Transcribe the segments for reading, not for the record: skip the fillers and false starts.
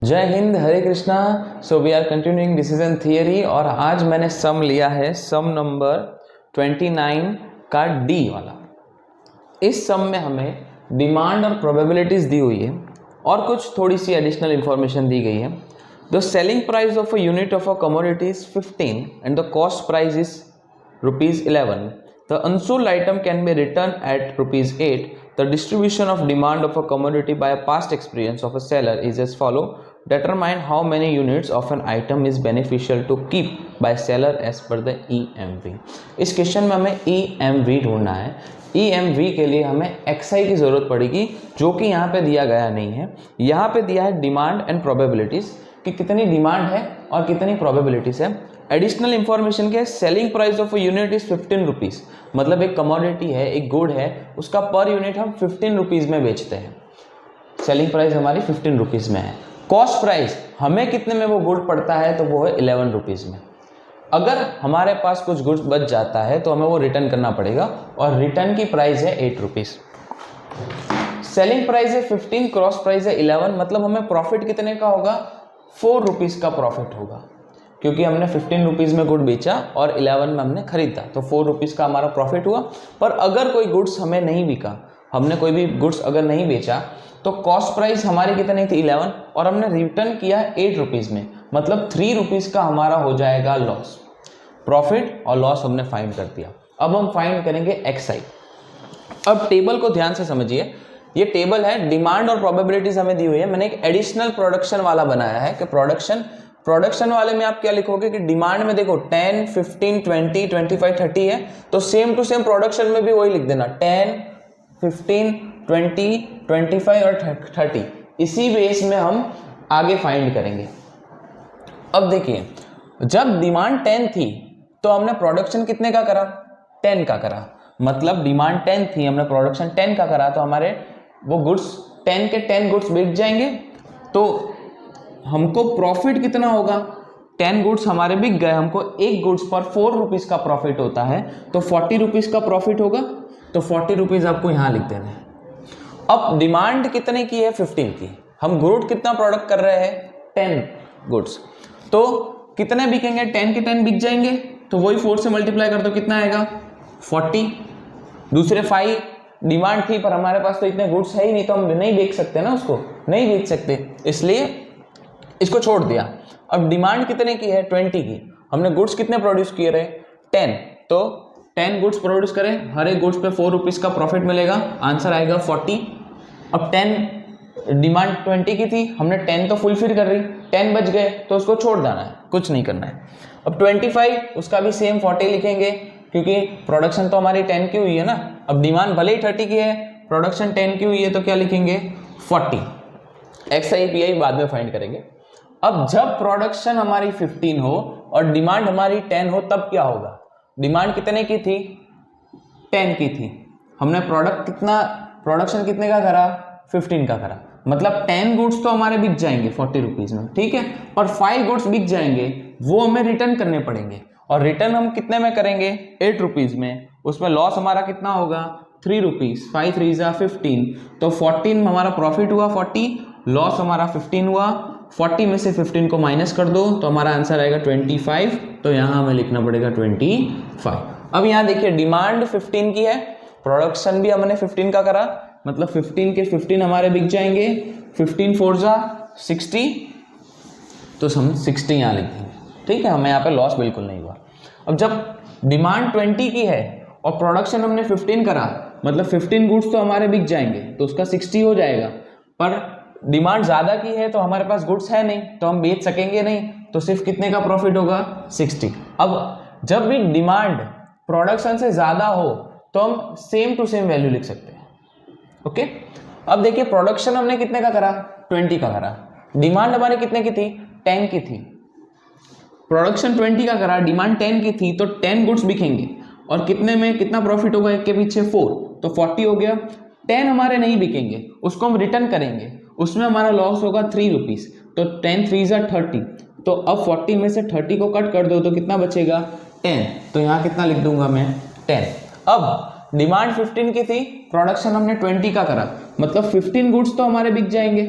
जय Hind, Hare Krishna. So we are continuing decision theory और आज मैंने सम लिया है सम नंबर 29 का डी वाला। इस सम में हमें डिमांड और प्रोबेबिलिटीज दी हुई है और कुछ थोड़ी सी एडिशनल इंफॉर्मेशन दी गई है। The selling price of a unit of a commodity is 15 and the cost price is ₹11. The unsold item can be returned at ₹8. The distribution of demand of a commodity by a past experience of a seller is as follow. Determine how many units of an item is beneficial to keep by seller as per the EMV. इस question में हमें EMV ढूंढना है। EMV के लिए हमें XI की ज़रूरत पड़ेगी, जो कि यहाँ पे दिया गया नहीं है। यहाँ पे दिया है डिमांड एंड प्रोबेबिलिटीज़ कि कितनी डिमांड है और कितनी प्रोबेबिलिटीज़ है। एडिशनल इंफॉर्मेशन क्या है? Selling price of a unit is 15 rupees. मतलब एक कमोडिटी है, एक गुड है, उसका पर यूनिट हम 15 रुपीज़ में बेचते हैं। सेलिंग प्राइस हमारी 15 रुपीज़ में है। कॉस्ट प्राइस हमें कितने में वो गुड पड़ता है, तो वो है 11 रुपीज़ में। अगर हमारे पास कुछ गुड्स बच जाता है तो हमें वो रिटर्न करना पड़ेगा और रिटर्न की प्राइस है 8 रुपीज़। सेलिंग प्राइस है 15, क्रॉस प्राइस है 11, मतलब हमें प्रॉफिट कितने का होगा? 4 रुपीज़ का प्रॉफिट होगा, क्योंकि हमने 15 रुपीज़ में गुड बेचा और 11 में हमने खरीदा, तो 4 रुपीज़ का हमारा प्रॉफिट हुआ। पर अगर कोई गुड्स हमें नहीं बिका, हमने कोई भी गुड्स अगर नहीं बेचा, तो कॉस्ट प्राइस हमारी कितनी थी? 11, और हमने रिटर्न किया 8 रुपीज़ में, मतलब 3 रुपीज़ का हमारा हो जाएगा लॉस। प्रॉफिट और लॉस हमने फाइंड कर दिया। अब हम फाइंड करेंगे XI। अब टेबल को ध्यान से समझिए। ये टेबल है, डिमांड और प्रोबेबिलिटीज हमें दी हुई है। मैंने एक एडिशनल प्रोडक्शन वाला बनाया है कि प्रोडक्शन वाले में आप क्या लिखोगे कि डिमांड में देखो 10, 15, 20, 25, 30 है, तो सेम टू सेम प्रोडक्शन में भी वही लिख देना 10, 15, 20, 25 और 30। इसी बेस में हम आगे फाइंड करेंगे। अब देखिए, जब डिमांड 10 थी तो हमने प्रोडक्शन कितने का करा? 10 का करा। मतलब डिमांड 10 थी, हमने प्रोडक्शन 10 का करा, तो हमारे वो गुड्स 10 के 10 गुड्स बिक जाएंगे। तो हमको प्रॉफिट कितना होगा? 10 गुड्स हमारे बिक गए, हमको एक गुड्स पर 4 रुपीज़ का प्रॉफिट होता है, तो 40 रुपीज़ का प्रॉफिट होगा। तो 40 रुपीज़ आपको यहाँ लिख देना है। अब डिमांड कितने की है? 15 की। हम गुड कितना प्रोडक्ट कर रहे हैं? 10 गुड्स। तो कितने बिकेंगे? 10 के 10 बिक जाएंगे, तो वही 4 से मल्टीप्लाई कर दो, कितना आएगा? 40। दूसरे 5 डिमांड थी, पर हमारे पास तो इतने गुड्स है ही नहीं, तो हम नहीं बेच सकते ना, उसको नहीं बेच सकते, इसलिए इसको छोड़ दिया। अब डिमांड कितने की है? 20 की। हमने गुड्स कितने प्रोड्यूस किए रहे? 10। तो 10 गुड्स प्रोड्यूस करें, हर एक गुड्स पे 4 रुपीज़ का प्रॉफिट मिलेगा, आंसर आएगा 40। अब 10 डिमांड 20 की थी, हमने 10 तो फुलफिल कर रही, 10 बच गए तो उसको छोड़ देना है, कुछ नहीं करना है। अब 25, उसका भी सेम 40 लिखेंगे, क्योंकि प्रोडक्शन तो हमारी 10 की हुई है ना। अब डिमांड भले ही 30 की है, प्रोडक्शन 10 की हुई है, तो क्या लिखेंगे? 40। XI PI बाद में फाइंड करेंगे। अब जब प्रोडक्शन हमारी 15 हो और डिमांड हमारी 10 हो, तब क्या होगा? डिमांड कितने की थी? 10 की थी। हमने प्रोडक्शन कितने का करा? 15 का करा। मतलब 10 गुड्स तो हमारे बिक जाएंगे 40 रुपीज़ में, ठीक है, और 5 गुड्स बिक जाएंगे, वो हमें रिटर्न करने पड़ेंगे। और रिटर्न हम कितने में करेंगे? 8 रुपीज़ में। उसमें लॉस हमारा कितना होगा? 3 रुपीज़। 5 3 ज़ा 15, तो 14 में हमारा प्रॉफिट हुआ 40, लॉस हमारा 15 हुआ। 40 में से 15 को माइनस कर दो, तो हमारा आंसर आएगा 25। तो यहाँ हमें लिखना पड़ेगा 25। अब यहाँ देखिए, डिमांड 15 की है, प्रोडक्शन भी हमने 15 का करा, मतलब 15 के 15 हमारे बिक जाएंगे। 15 4 ज़ा 60, तो हम 60 यहाँ लिख देंगे, ठीक है, हमें यहाँ पे लॉस बिल्कुल नहीं हुआ। अब जब डिमांड 20 की है और प्रोडक्शन हमने 15 करा, मतलब 15 गुड्स तो हमारे बिक जाएंगे, तो उसका 60 हो जाएगा। पर डिमांड ज़्यादा की है तो हमारे पास गुड्स है नहीं, तो हम बेच सकेंगे नहीं, तो सिर्फ कितने का प्रॉफिट होगा? 60। अब जब भी डिमांड प्रोडक्शन से ज़्यादा हो तो हम सेम टू सेम वैल्यू लिख सकते हैं। ओके, अब देखिए, प्रोडक्शन हमने कितने का करा? 20 का करा। डिमांड हमारे कितने की थी? 10 की थी। प्रोडक्शन 20 का करा, डिमांड 10 की थी, तो 10 गुड्स बिकेंगे, और कितने में कितना प्रॉफिट होगा? एक के पीछे 4, तो 40 हो गया। 10 हमारे नहीं बिकेंगे, उसको हम रिटर्न करेंगे, उसमें हमारा लॉस होगा 3 रुपीज़। तो 10 3 ज़ा 30, तो अब 40 में से 30 को कट कर दो, तो कितना बचेगा? 10। तो यहाँ कितना लिख दूंगा मैं? 10। अब डिमांड 15 की थी, प्रोडक्शन हमने 20 का करा, मतलब 15 गुड्स तो हमारे बिक जाएंगे,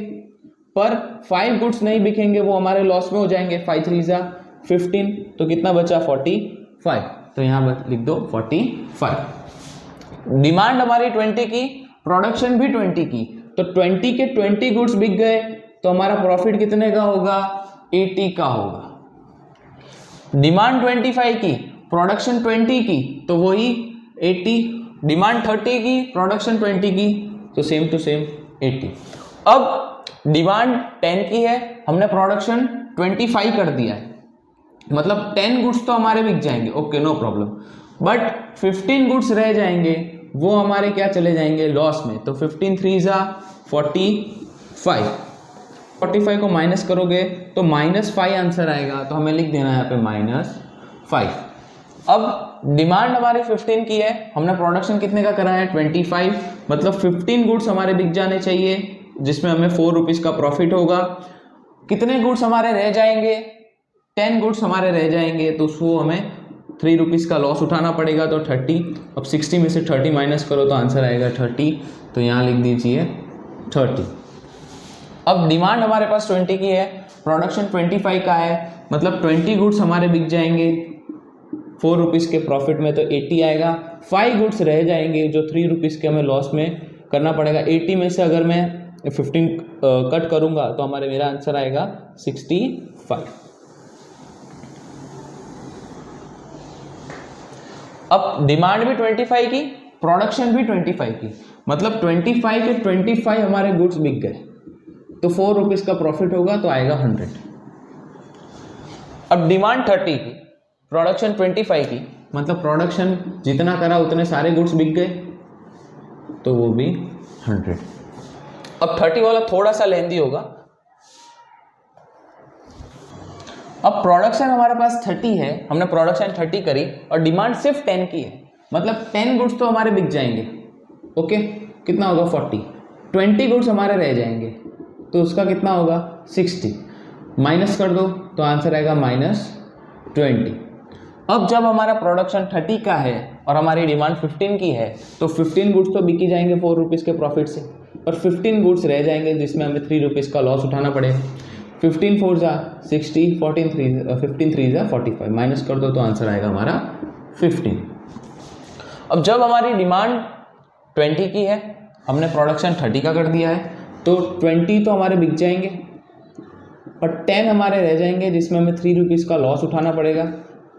पर 5 गुड्स नहीं बिकेंगे, वो हमारे लॉस में हो जाएंगे। 5 3 जा 15, तो कितना बचा 45, तो यहाँ लिख दो 45। डिमांड हमारी 20 की, प्रोडक्शन भी 20 की, तो 20 के 20 गुड्स बिक गए, तो हमारा प्रॉफिट कितने का होगा 80 का होगा। डिमांड 25 की, प्रोडक्शन 20 की, तो वही 80। डिमांड 30 की, प्रोडक्शन 20 की, तो सेम टू सेम 80। अब डिमांड 10 की है, हमने प्रोडक्शन 25 कर दिया है, मतलब 10 गुड्स तो हमारे बिक जाएंगे, okay no problem, but 15 goods रह जाएंगे, वो हमारे क्या चले जाएंगे लॉस में। तो 15 3 जा 45, 45 को माइनस करोगे तो -5 आंसर आएगा, तो हमें लिख देना है यहाँ पे -5। अब डिमांड हमारी 15 की है, हमने प्रोडक्शन कितने का करा है 25, मतलब 15 गुड्स हमारे बिक जाने चाहिए, जिसमें हमें 4 रुपीज़ का प्रॉफिट होगा। कितने गुड्स हमारे रह जाएंगे 10 गुड्स हमारे रह जाएंगे, तो उसको हमें 3 रुपीज़ का लॉस उठाना पड़ेगा, तो 30। अब 60 में से 30 माइनस करो तो आंसर आएगा 30, तो यहाँ लिख दीजिए 30। अब डिमांड हमारे पास 20 की है, प्रोडक्शन 25 का है, मतलब 20 गुड्स हमारे बिक जाएंगे 4 रुपीज़ के प्रॉफिट में, तो 80 आएगा। 5 गुड्स रह जाएंगे जो 3 रुपीज़ के हमें लॉस में करना पड़ेगा। 80 में से अगर मैं 15 कट करूंगा तो हमारे मेरा आंसर आएगा 65। अब डिमांड भी 25 की, प्रोडक्शन भी 25 की, मतलब 25 के 25 हमारे गुड्स बिक गए, तो 4 रुपीज़ का प्रॉफिट होगा, तो आएगा 100। अब डिमांड 30 की, प्रोडक्शन 25 की, मतलब प्रोडक्शन जितना करा उतने सारे गुड्स बिक गए, तो वो भी 100। अब 30 वाला थोड़ा सा लेंदी होगा। अब प्रोडक्शन हमारे पास 30 है, हमने प्रोडक्शन 30 करी और डिमांड सिर्फ 10 की है, मतलब 10 गुड्स तो हमारे बिक जाएंगे, ओके, कितना होगा 40। 20 गुड्स हमारे रह जाएंगे, तो उसका कितना होगा 60, माइनस कर दो तो आंसर आएगा -20। अब जब हमारा प्रोडक्शन 30 का है और हमारी डिमांड 15 की है, तो 15 गुड्स तो बिकी जाएंगे 4 रुपीज़ के प्रॉफिट से, और 15 गुड्स रह जाएंगे जिसमें हमें 3 रुपीज़ का लॉस उठाना पड़ेगा। 15 4 जा 60, 15 3 जा 45, माइनस कर दो तो आंसर आएगा हमारा 15। अब जब हमारी डिमांड 20 की है, हमने प्रोडक्शन 30 का कर दिया है, तो 20 तो हमारे बिक जाएंगे और 10 हमारे रह जाएंगे जिसमें हमें 3 रुपीज़ का लॉस उठाना पड़ेगा।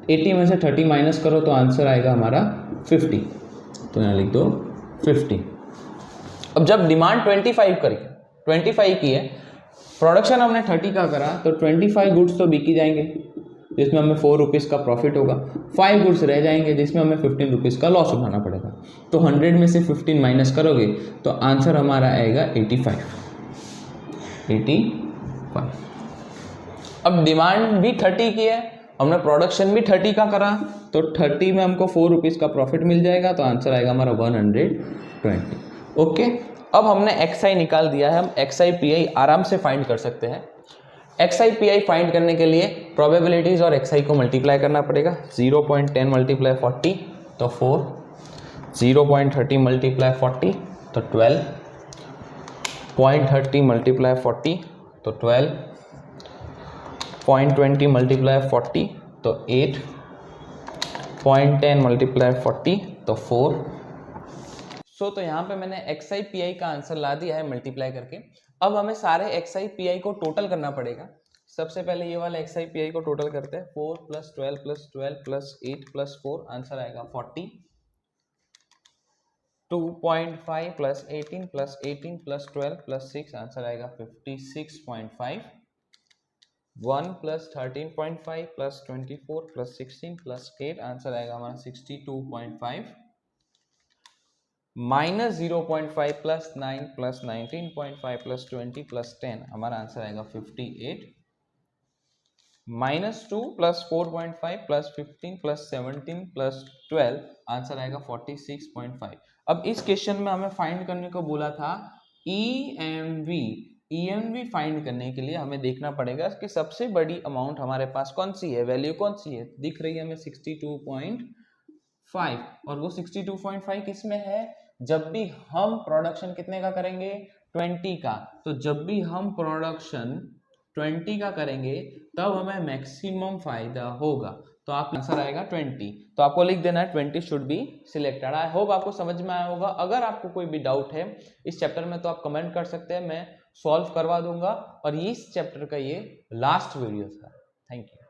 80 में से 30 माइनस करो तो आंसर आएगा हमारा 50, तो यहाँ लिख दो 50। अब जब डिमांड 25 की है, प्रोडक्शन हमने 30 का करा, तो 25 गुड्स तो बिकी जाएंगे जिसमें हमें 4 रुपीज़ का प्रॉफिट होगा। 5 गुड्स रह जाएंगे जिसमें हमें 15 रुपीज़ का लॉस उठाना पड़ेगा, तो 100 में से 15 माइनस करोगे तो आंसर हमारा आएगा 85। अब डिमांड भी 30 की है, हमने प्रोडक्शन भी 30 का करा, तो 30 में हमको 4 रुपीज़ का प्रॉफिट मिल जाएगा, तो आंसर आएगा हमारा 120। ओके, अब हमने XI निकाल दिया है, हम XI PI आराम से फाइंड कर सकते हैं। XI PI फाइंड करने के लिए प्रोबेबिलिटीज और XI को मल्टीप्लाई करना पड़ेगा। 0.10 मल्टीप्लाई 40 तो 4, 0.30 मल्टीप्लाई 40 तो 12, 0.30 मल्टीप्लाई 40 तो 12, 0.20 मल्टीप्लाई 40 तो 8, 0.10 मल्टीप्लाई 40 तो 4। तो यहाँ पे मैंने XI PI का आंसर ला दिया है मल्टीप्लाई करके। अब हमें सारे XI PI को टोटल करना पड़ेगा। सबसे पहले ये वाला XI PI को टोटल करते हैं। 4 + 12 + 12 + 8 + 4 आंसर आएगा 40। 2.5 + 18 + 18 + 12 + 6 आंसर आएगा 56.5। 1 + 13.5 + 24 + 16 + 8 आंसर आएगा हमारा 62.5। -0.5 + 9 + 19.5 + 20 + 10 हमारा आंसर आएगा 58। -2 + 4.5 + 15 + 17 + 12 आंसर आएगा 46.5। अब इस क्वेश्चन में हमें फाइंड करने को बोला था EMV। EMV फाइंड करने के लिए हमें देखना पड़ेगा कि सबसे बड़ी अमाउंट हमारे पास कौन सी है, वैल्यू कौन सी है। दिख रही है हमें 62.5, और वो 62.5 किस में है, जब भी हम प्रोडक्शन कितने का करेंगे 20 का, तो जब भी हम प्रोडक्शन 20 का करेंगे तब हमें मैक्सिमम फायदा होगा, तो आपका आंसर आएगा 20। तो आपको लिख देना है 20 should be selected. I hope आपको समझ में आया होगा। अगर आपको कोई भी डाउट है इस चैप्टर में तो आप कमेंट कर सकते हैं, मैं सॉल्व करवा दूंगा। और इस चैप्टर का ये लास्ट वीडियो था। Thank you.